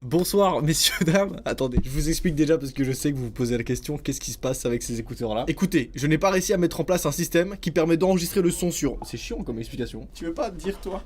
Bonsoir messieurs, dames. Attendez, je vous explique déjà parce que je sais que vous vous posez la question, qu'est-ce qui se passe avec ces écouteurs là? Écoutez, je n'ai pas réussi à mettre en place un système qui permet d'enregistrer le son sur... C'est chiant comme explication. Tu veux pas dire toi?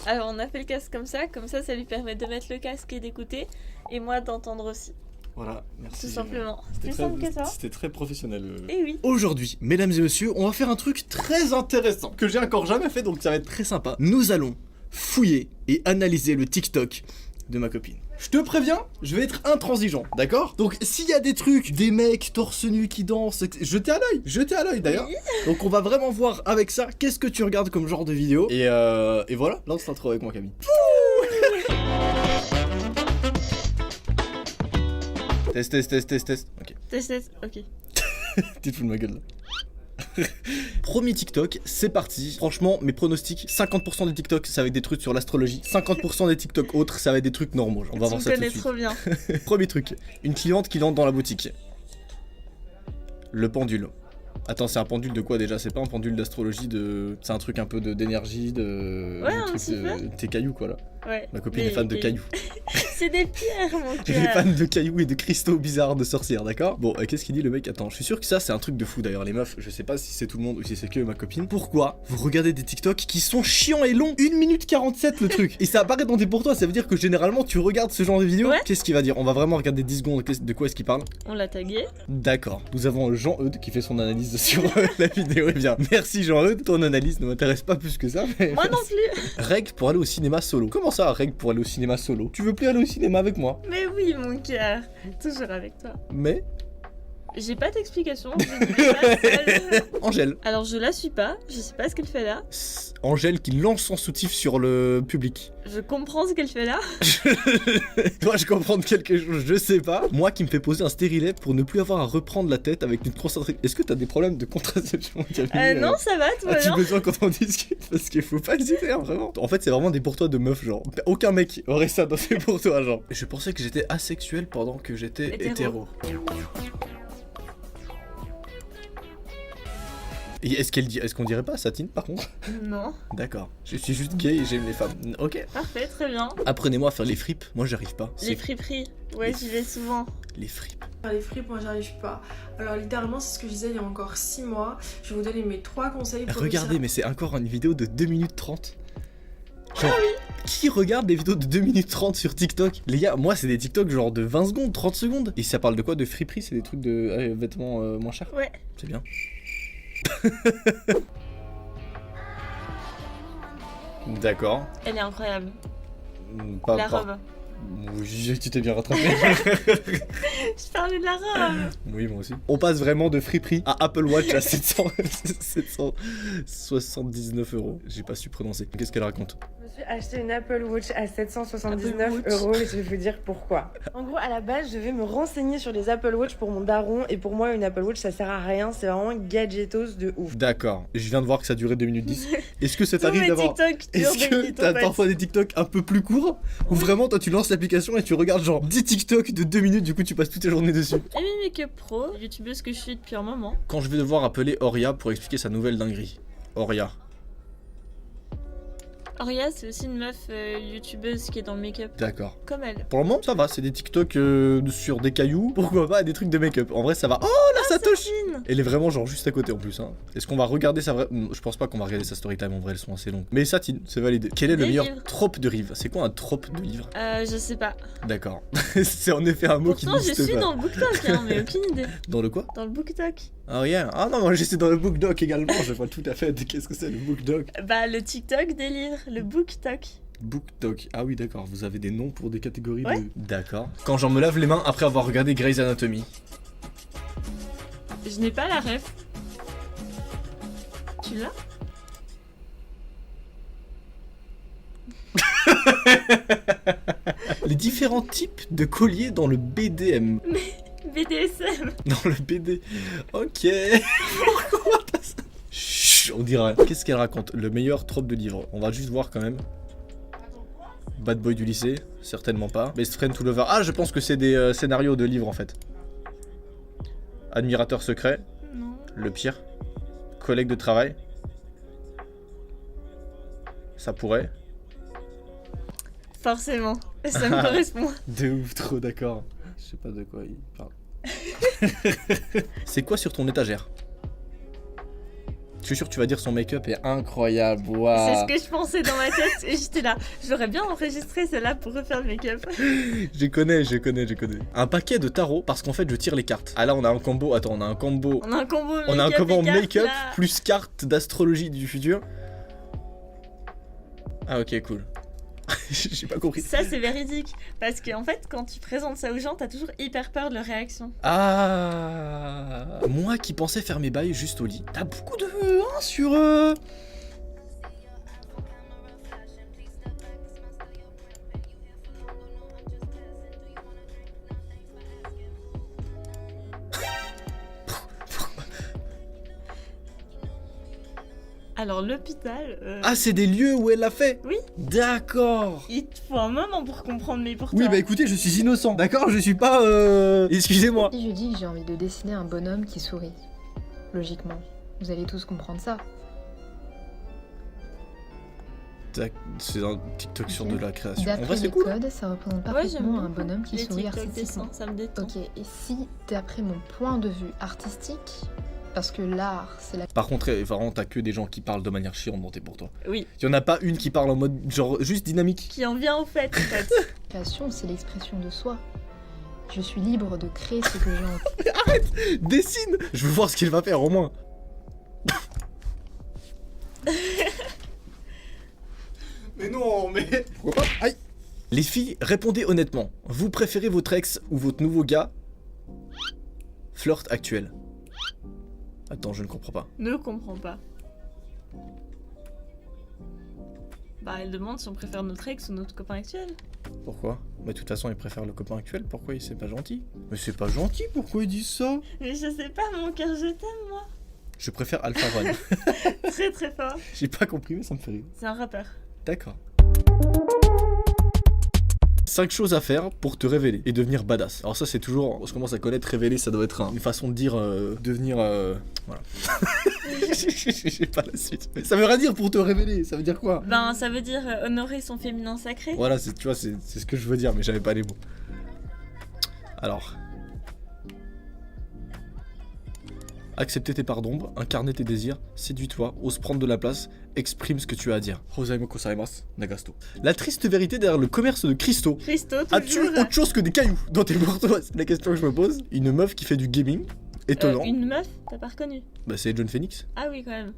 Alors on a fait le casque comme ça lui permet de mettre le casque et d'écouter, et moi d'entendre aussi. Voilà, merci. Tout simplement. C'était Plus simple que ça. C'était très professionnel. Et oui. Aujourd'hui, mesdames et messieurs, on va faire un truc très intéressant que j'ai encore jamais fait, donc ça va être très sympa. Nous allons fouiller et analyser le TikTok de ma copine. Je te préviens, je vais être intransigeant, d'accord? Donc s'il y a des trucs, des mecs torse nu qui dansent, jetez à l'œil d'ailleurs. Oui. Donc on va vraiment voir avec ça, qu'est-ce que tu regardes comme genre de vidéo. Et voilà, lance l'intro avec moi Camille. Test. Ok. Test, ok. T'es fou de ma gueule là. Premier TikTok, c'est parti. Franchement, mes pronostics, 50% des TikTok, ça va être des trucs sur l'astrologie. 50% des TikTok autres, ça va être des trucs normaux. On va voir ça tout de suite. Tu me connais trop bien. Premier truc, une cliente qui entre dans la boutique. Le pendule. Attends, c'est un pendule de quoi déjà? C'est pas un pendule d'astrologie de... C'est un truc un peu d'énergie, de... Ouais, le un truc petit peu. Tes cailloux quoi là. Ouais. Ma copine est fan de cailloux. C'est des pierres, mon Elle est cœur. fan de cailloux et de cristaux bizarres de sorcières, d'accord? Bon, qu'est-ce qu'il dit le mec? Attends, je suis sûr que ça c'est un truc de fou d'ailleurs, les meufs. Je sais pas si c'est tout le monde ou si c'est que ma copine. Pourquoi vous regardez des TikTok qui sont chiants et longs? 1 minute 47 le truc. Et ça apparaît dans tes pour toi, ça veut dire que généralement tu regardes ce genre de vidéo. Ouais. Qu'est-ce qu'il va dire? On va vraiment regarder 10 secondes. De quoi est-ce qu'il parle? On l'a tagué. D'accord. Nous avons Jean-Eudes qui fait son analyse sur la vidéo. Eh bien, merci Jean-Eudes. Ton analyse ne m'intéresse pas plus que ça. Mais Moi non plus. règle pour aller au cinéma solo. Comment ça, règle pour aller au cinéma solo? Tu veux plus aller au cinéma avec moi? Mais oui, mon cœur. Toujours avec toi. Mais J'ai pas d'explication. Je ne vais pas seule. Angèle. Alors je la suis pas. Je sais pas ce qu'elle fait là. Angèle qui lance son soutif sur le public. Je comprends ce qu'elle fait là. Dois-je comprendre quelque chose? Je sais pas. Moi qui me fais poser un stérilet pour ne plus avoir à reprendre la tête avec une concentration. Est-ce que t'as des problèmes de contraception, Camille? Non, ça va, tout va As-tu bien. besoin qu'on en discute? Parce qu'il faut pas hésiter, hein, vraiment. En fait, c'est vraiment des pour toi de meuf, genre. Aucun mec aurait ça dans ses pour toi, genre. Je pensais que j'étais asexuel pendant que j'étais hétéro. Et est-ce qu'on dirait pas Satine par contre? Non. D'accord. Je suis juste gay et j'aime les femmes. Ok. Parfait, très bien. Apprenez-moi à faire les fripes. Moi, j'arrive pas. Les friperies. Ouais, Les j'y vais souvent. Les fripes. Les fripes, moi j'arrive pas. Alors littéralement c'est ce que je disais il y a encore 6 mois. Je vais vous donner mes 3 conseils pour Regardez, mais c'est encore une vidéo de 2 minutes 30. Genre, qui regarde des vidéos de 2 minutes 30 sur TikTok? Les gars, moi c'est des TikTok genre de 20 secondes, 30 secondes. Et ça parle de quoi? De friperie? C'est des trucs de vêtements moins chers? Ouais. C'est bien. D'accord. Elle est incroyable. Pas, La robe. Oui, tu t'es bien rattrapé. Je parlais de la robe. Oui, moi aussi. On passe vraiment de friperie à Apple Watch à 779 euros. J'ai pas su prononcer. Qu'est-ce qu'elle raconte? Je me suis acheté une Apple Watch à 779 Apple Watch. euros et je vais vous dire pourquoi. En gros, à la base, je vais me renseigner sur les Apple Watch pour mon daron et pour moi, une Apple Watch ça sert à rien, c'est vraiment gadgetos de ouf. D'accord. Je viens de voir que ça durait 2 minutes 10. Est-ce que ça Tous t'arrive mes d'avoir... TikTok durent Est-ce des que minutes, t'as en fait. parfois des TikTok un peu plus courts? Ou vraiment toi tu lances l'application et tu regardes genre 10 TikTok de 2 minutes, du coup tu passes toute la journée dessus? Amy Makeup Pro, youtubeuse que je suis depuis un moment. Quand je vais devoir appeler Oria pour expliquer sa nouvelle dinguerie. Oria. Oria, c'est aussi une meuf youtubeuse qui est dans le make-up. D'accord. Comme elle. Pour le moment, ça va, c'est des TikTok sur des cailloux. Pourquoi pas des trucs de make-up? En vrai, ça va. Oh là, ça touche! Satine. Elle est vraiment genre juste à côté en plus. Hein. Est-ce qu'on va regarder sa vraie. Je pense pas qu'on va regarder sa story time en vrai, elles sont assez longues. Mais Satine, c'est validé. Quel est le Des meilleur livres. trope de livre? C'est quoi un trope de livre? Je sais pas. D'accord. C'est en effet un mot qui Pourtant, je n'existe suis pas. dans le BookTok, hein, mais aucune idée. Dans le quoi? Dans le BookTok. Ah rien. Ah non, moi j'étais dans le BookDoc également. Je vois tout à fait qu'est-ce que c'est le BookDoc. Bah, le TikTok des livres, le BookTok. BookDoc. Ah oui, d'accord. Vous avez des noms pour des catégories Ouais. de. D'accord. Quand j'en me lave les mains après avoir regardé Grey's Anatomy. Je n'ai pas la ref. Tu l'as? Les différents types de colliers dans le BDM. BDSM. Dans le BD. Ok. Pourquoi t'as ça? Chut, on dirait. Qu'est-ce qu'elle raconte? Le meilleur trope de livre. On va juste voir quand même. Bad boy du lycée, certainement pas. Best friend to lover. Ah, je pense que c'est des scénarios de livres en fait. Admirateur secret. Non. Le pire. Collègue de travail. Ça pourrait. Forcément. Ça me correspond. De ouf, trop d'accord. Je sais pas de quoi il parle. C'est quoi sur ton étagère? Je suis sûr que tu vas dire son make-up est incroyable. C'est Waouh. ce que je pensais dans ma tête et j'étais là. J'aurais bien enregistré celle-là pour refaire le make-up. Je connais. Un paquet de tarots parce qu'en fait je tire les cartes. Ah là on a un combo. Attends, on a un combo. On a un combo make-up. On a un combo et cartes, make-up là. plus cartes d'astrologie du futur. Ah ok, cool. J'ai pas compris. Ça, c'est véridique. Parce qu'en fait, quand tu présentes ça aux gens, t'as toujours hyper peur de leur réaction. Ah, moi qui pensais faire mes bails juste au lit. T'as beaucoup de sur. Alors, l'hôpital. Ah, c'est des lieux où elle l'a fait. Oui. D'accord. Il te faut un moment pour comprendre, mais pour Oui, toi. bah écoutez, je suis innocent, d'accord? Je suis pas. Excusez-moi. Si je dis que j'ai envie de dessiner un bonhomme qui sourit, logiquement, vous allez tous comprendre ça. C'est un TikTok sur de la création. En D'après vrai, c'est le cool. code, ça représente Ouais, j'aime parfaitement un beaucoup bonhomme qui les sourit TikTok artistiquement. dessins, ça me détend. Ok, et si, d'après mon point de vue artistique, parce que l'art, c'est la Par contre, vraiment, t'as que des gens qui parlent de manière chiante dans tes pour toi. Oui. Y en a pas une qui parle en mode genre juste dynamique. Qui en vient au fait, en fait. création, c'est l'expression de soi. Je suis libre de créer ce que j'ai envie. Dessine. Je veux voir ce qu'il va faire au moins. Mais non, mais pourquoi pas? Aïe. Les filles, répondez honnêtement. Vous préférez votre ex ou votre nouveau gars? Flirt actuel. Attends, je ne comprends pas. Ne comprends pas. Bah, elle demande si on préfère notre ex ou notre copain actuel. Pourquoi? Bah de toute façon, il préfère le copain actuel. Pourquoi il c'est pas gentil? Mais c'est pas gentil. Pourquoi ils disent ça? Mais je sais pas, mon cœur, je t'aime, moi. Je préfère Alpha One. Très très fort. J'ai pas compris, mais ça me fait rire. C'est un rappeur. D'accord. 5 choses à faire pour te révéler et devenir badass. Alors ça c'est toujours, on se commence à connaître, révéler ça doit être une façon de dire devenir... voilà. J'ai pas la suite. Mais ça veut rien dire pour te révéler, ça veut dire quoi? Ben, ça veut dire honorer son féminin sacré. Voilà, tu vois, c'est ce que je veux dire, mais j'avais pas les mots. Alors... Accepter tes parts d'ombre, incarner tes désirs, séduis-toi, ose prendre de la place, exprime ce que tu as à dire. Rosaimo kosaimasu, Nagasto. La triste vérité derrière le commerce de cristaux. Christo, As-tu toujours. autre chose que des cailloux dans tes bourgeois? C'est la question que je me pose. Une meuf qui fait du gaming, étonnant. Une meuf, t'as pas reconnu? Bah c'est John Phoenix. Ah oui, quand même.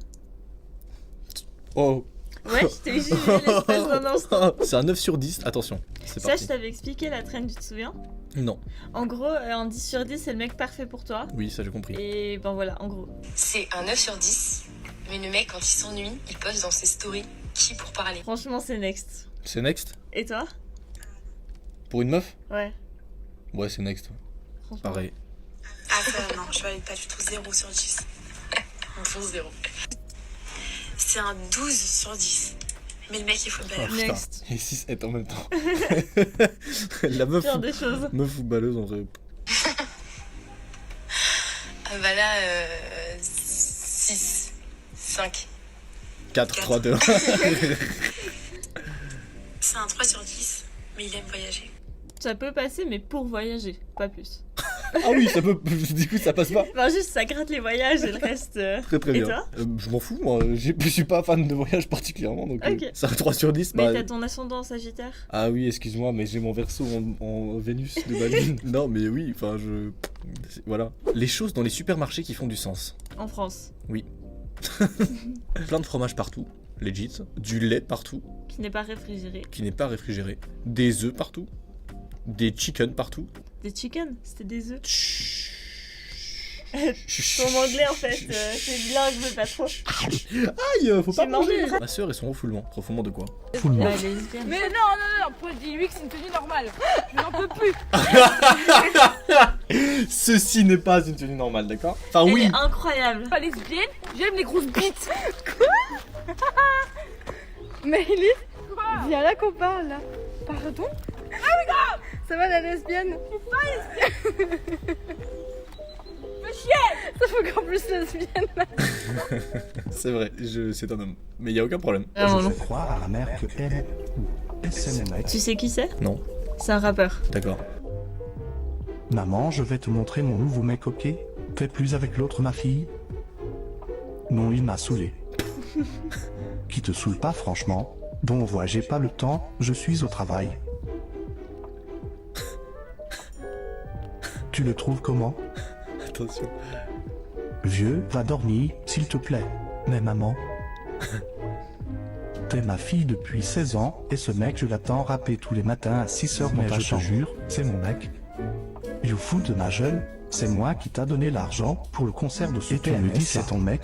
Oh. Ouais, je t'ai jugé l'espace d'un instant. C'est un 9 sur 10, attention. C'est Ça, parti. je t'avais expliqué la traîne, tu te souviens? Non. En gros, en 10 sur 10, c'est le mec parfait pour toi. Oui, ça j'ai compris. Et ben voilà, en gros. C'est un 9 sur 10, mais le mec, quand il s'ennuie, il poste dans ses stories qui pour parler. Franchement, c'est next. C'est next? Et toi? Pour une meuf? Ouais. Ouais, c'est next. Franchement. Pareil. Ah ça, non, je valide pas du tout 0 sur 10. Bon 0. C'est un 12 sur 10. Mais le mec, il faut Oh, belle. putain. Next. Et 6 et en même temps. La meuf, Faire des choses. meuf footballeuse en vrai. Ah bah là, 6, 5. 4, 3, 2. C'est un 3 sur 10, mais il aime voyager. Ça peut passer, mais pour voyager, pas plus. Ah oui, ça peut. Du coup, ça passe pas. Enfin, juste, ça gratte les voyages et le reste. Très très Et bien. toi? Je m'en fous, moi. Je suis pas fan de voyage particulièrement, donc Ok. c'est un 3 sur 10. Mais bah- t'as ton ascendant Sagittaire? Ah oui, excuse-moi, mais j'ai mon verso en Vénus de ma lune. Non, mais oui, enfin, voilà. Les choses dans les supermarchés qui font du sens. En France. Plein de fromage partout, legit. Du lait partout, Qui n'est pas réfrigéré. qui n'est pas réfrigéré. Des œufs partout. Des chicken partout. Des chicken? C'était des œufs. Ton Ton anglais, en fait, c'est bilingue, mais pas trop. Aïe, faut pas Tu manges manger. le Ma sœur et son refoulement. Refoulement de quoi? Bah, lesbienne. Mais non, Paul, dis-lui que c'est une tenue normale. Je n'en peux plus. Ceci n'est pas une tenue normale, d'accord? Enfin Elle oui. est incroyable. Pas lesbienne, j'aime les grosses bites. Quoi? Maëlys, viens là qu'on parle là. Pardon? Ah oui, non. Ça va la lesbienne? Je suis pas lesbienne. Fais chier. Ça fait encore plus lesbienne là. C'est vrai, c'est un homme. Mais il y a aucun problème. Vraiment, non. croire à la mère que elle ou SMMX. Tu sais qui c'est? Non. C'est un rappeur. D'accord. Maman, je vais te montrer mon nouveau mec, ok? Fais plus avec l'autre, ma fille. Non, il m'a saoulé. Qui te saoule pas, franchement? Bon, ouais, j'ai pas le temps, je suis au travail. Tu le trouves comment? Attention. Vieux, va dormir, s'il te plaît. Mais maman... T'es ma fille depuis 16 ans, et ce mec je l'attends rapper tous les matins à 6h, mais je te jure, c'est mon mec. You fous de ma gueule, c'est moi qui t'a donné l'argent pour le concert de ce et tu me dis c'est ton mec.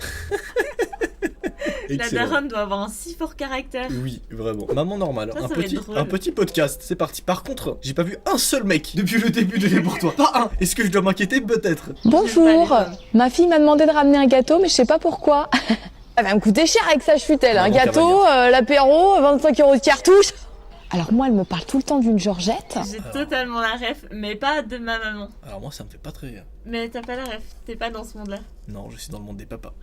La daronne doit avoir un si fort caractère. Oui, vraiment. Maman normale, Ça va être drôle. un petit podcast, c'est parti. Par contre, j'ai pas vu un seul mec depuis le début de pour toi. Pas un. Est-ce que je dois m'inquiéter? Peut-être. Bonjour, ma fille m'a demandé de ramener un gâteau, mais je sais pas pourquoi. Elle va me coûter cher avec sa chutelle. Un gâteau, l'apéro, 25 € de cartouche. Alors moi, elle me parle tout le temps d'une Georgette. J'ai totalement la ref, mais pas de ma maman. Alors moi, ça me fait pas très rire. Mais t'as pas la ref, t'es pas dans ce monde-là. Non, je suis dans le monde des papas.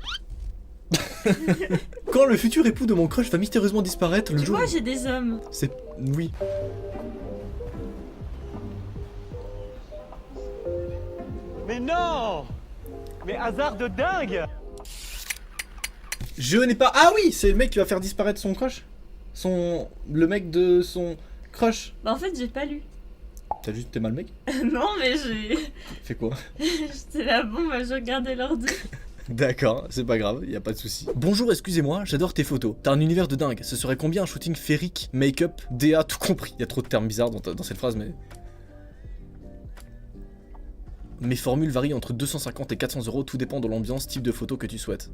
Quand le futur époux de mon crush va mystérieusement disparaître le Tu jour... vois, j'ai des hommes. C'est... Oui. Mais non! Mais hasard de dingue! Je n'ai pas... Ah oui, c'est le mec qui va faire disparaître son crush. Le mec de son crush. Bah en fait, j'ai pas lu. T'as juste... T'es mal mec? Non, mais j'ai... Fais quoi? J'étais là, bon, bah je regardais l'ordi. D'accord, c'est pas grave, y a pas de souci. Bonjour, excusez-moi, j'adore tes photos. T'as un univers de dingue. Ce serait combien un shooting féerique, make-up, DA, tout compris? Y a trop de termes bizarres dans cette phrase, mais... Mes formules varient entre 250 et 400 €, tout dépend de l'ambiance, type de photo que tu souhaites.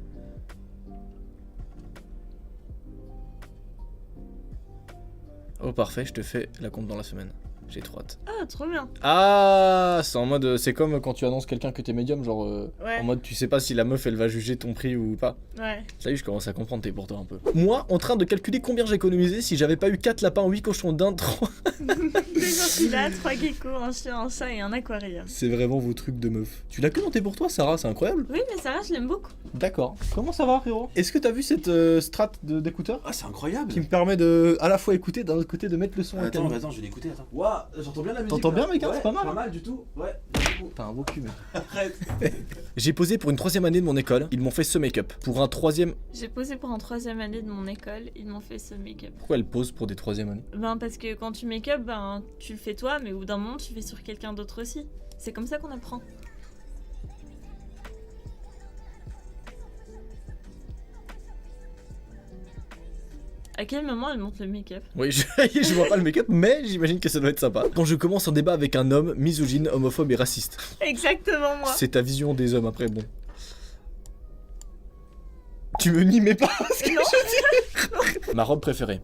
Oh parfait, je te fais la compte dans la semaine. J'ai trop hâte. Ah, trop bien. Ah, c'est en mode, c'est comme quand tu annonces quelqu'un que t'es médium, genre Ouais. en mode tu sais pas si la meuf elle va juger ton prix ou pas. Ouais. Ça y est, je commence à comprendre tes pourtant un peu. Moi, en train de calculer combien j'ai économisé si j'avais pas eu 4 lapins, 8 cochons d'Inde, 3... Des orphelins, 3 geckos, un chien, un chat et un aquarium. C'est vraiment vos trucs de meuf. Tu l'as que dans tes pour toi, Sarah, c'est incroyable. Oui, mais Sarah, je l'aime beaucoup. D'accord. Comment ça va, frérot? Est-ce que t'as vu cette strat d'écouteur Ah, c'est incroyable! qui me permet de à la fois écouter, d'un autre côté de mettre le son à Attends, je vais l'écouter, attends. Waouh, j'entends bien la musique. T'entends là. bien, mec, hein, Ouais, c'est pas mal. Pas mal du tout, ouais. T'as un beau cul, mec. Arrête. J'ai posé pour une 3ème année de mon école, ils m'ont fait ce make-up. Pour un 3ème... J'ai posé pour un 3ème année de mon école, ils m'ont fait ce make-up. Pourquoi elle pose pour des 3ème années? Ben parce que quand tu make-up, ben tu le fais toi, mais au bout d'un moment tu fais sur quelqu'un d'autre aussi. C'est comme ça qu'on apprend. À quel moment elle monte le make-up? Oui, je vois pas le make-up, mais j'imagine que ça doit être sympa. Quand je commence un débat avec un homme misogyne, homophobe et raciste. Exactement moi. C'est ta vision des hommes après, bon. Tu me mimais pas ce que Non. je dis. Ma robe préférée.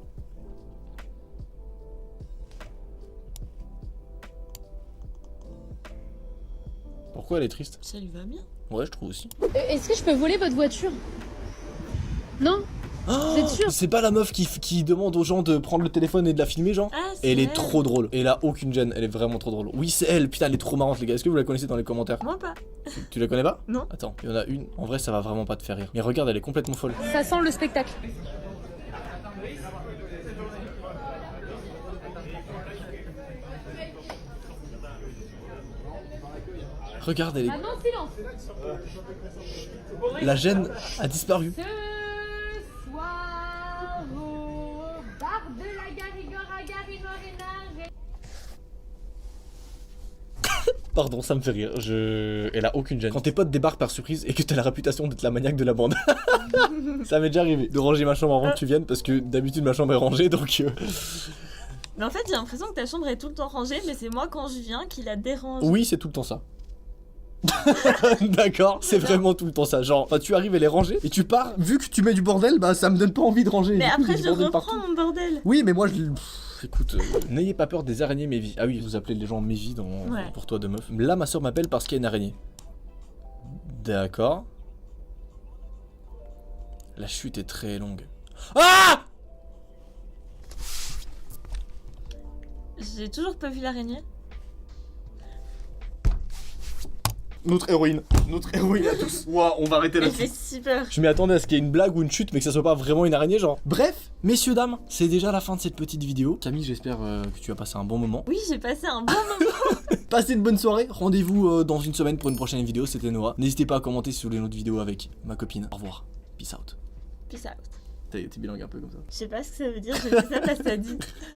Pourquoi elle est triste? Ça lui va bien. Ouais, je trouve aussi. Est-ce que je peux voler votre voiture? Non? Vous êtes sûr? C'est pas la meuf qui demande aux gens de prendre le téléphone et de la filmer, genre? Ah, c'est Elle est elle. trop drôle. Elle a aucune gêne, elle est vraiment trop drôle. Oui, c'est elle, putain, elle est trop marrante, les gars. Est-ce que vous la connaissez dans les commentaires? Moi pas. Tu la connais pas? Non. Attends, il y en a une. En vrai, ça va vraiment pas te faire rire. Mais regarde, elle est complètement folle. Ça sent le spectacle. Regarde, elle est... Maintenant, silence. La gêne a disparu. Ce soir, au bar de la Garigora Garinorina. Pardon, ça me fait rire. Elle a aucune gêne. Quand tes potes débarquent par surprise et que t'as la réputation d'être la maniaque de la bande. Ça m'est déjà arrivé de ranger ma chambre avant que tu viennes parce que d'habitude ma chambre est rangée donc... Mais en fait, j'ai l'impression que ta chambre est tout le temps rangée, mais c'est moi quand je viens qui la dérange. Oui, c'est tout le temps ça. D'accord, c'est vraiment tout le temps ça. Genre, enfin, tu arrives, elle est rangée et tu pars. Vu que tu mets du bordel, bah ça me donne pas envie de ranger. Mais Du coup, après, j'ai du je bordel reprends partout. mon bordel. Oui, mais moi je. Écoute, n'ayez pas peur des araignées Mévi. Ah oui, vous appelez les gens Mévi Ouais. pour toi de meuf. Là, ma soeur m'appelle parce qu'il y a une araignée. D'accord. La chute est très longue. Ah! J'ai toujours pas vu l'araignée. Notre héroïne à tous. Ouah, on va arrêter Elle là. fait si peur. Je m'y attendais à ce qu'il y ait une blague ou une chute, mais que ça soit pas vraiment une araignée, genre. Bref, messieurs, dames, c'est déjà la fin de cette petite vidéo. Camille, j'espère que tu as passé un bon moment. Oui, j'ai passé un bon moment. Passez une bonne soirée. Rendez-vous dans une semaine pour une prochaine vidéo. C'était Noah. N'hésitez pas à commenter sur les autres vidéos avec ma copine. Au revoir. Peace out. Peace out. T'es bilingue un peu comme ça. Je sais pas ce que ça veut dire, je fais ça parce que t'as dit.